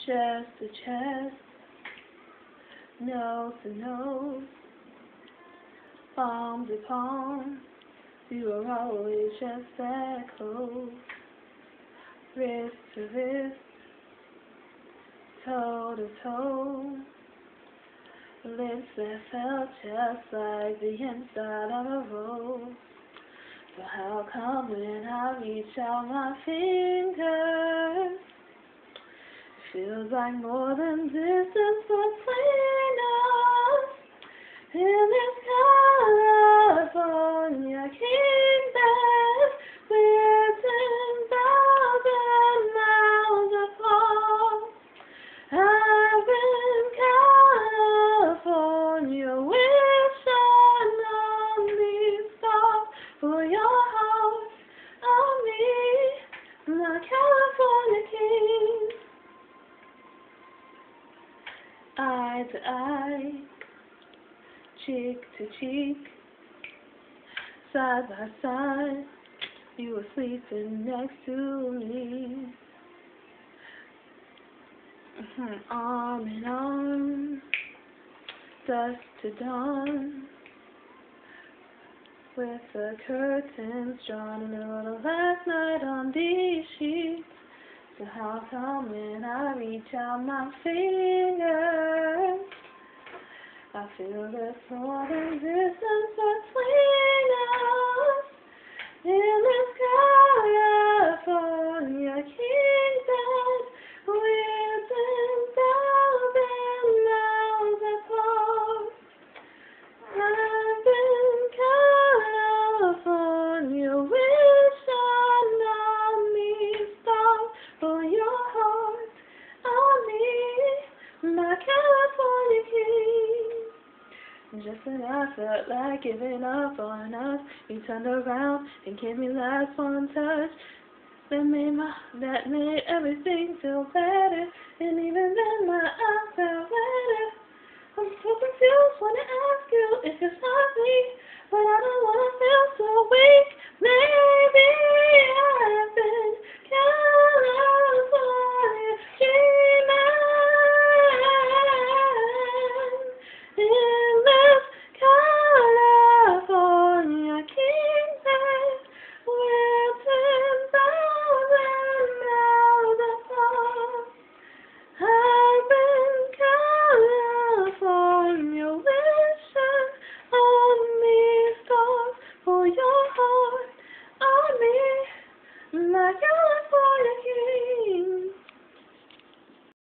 chest to chest, nose to nose, palm to palm. You were always just that close, wrist to wrist, toe to toe, lips that felt just like the inside of a rose. So how come when I reach out my fingers, it feels like more than distance between us? In this California kingdom, we're 10,000 miles apart. I've been California, wishing on these stars for your heart on me, my California king. Eye to eye, cheek to cheek, side by side, you were sleeping next to me. Arm in arm, dusk to dawn, with the curtains drawn in the middle of last night on these sheets. So how come when I reach out my fingers, I feel there's more than distance between us? In this California kingdom, we're 10,000 miles apart. I've been California, wishing on me stars for your heart on me, my California king. Just when I felt like giving up on us, you turned around and gave me last one touch. That made everything feel better, and even then my eyes felt wetter. I'm so confused when I ask you if it's not me, but I don't wanna feel so weak. Maybe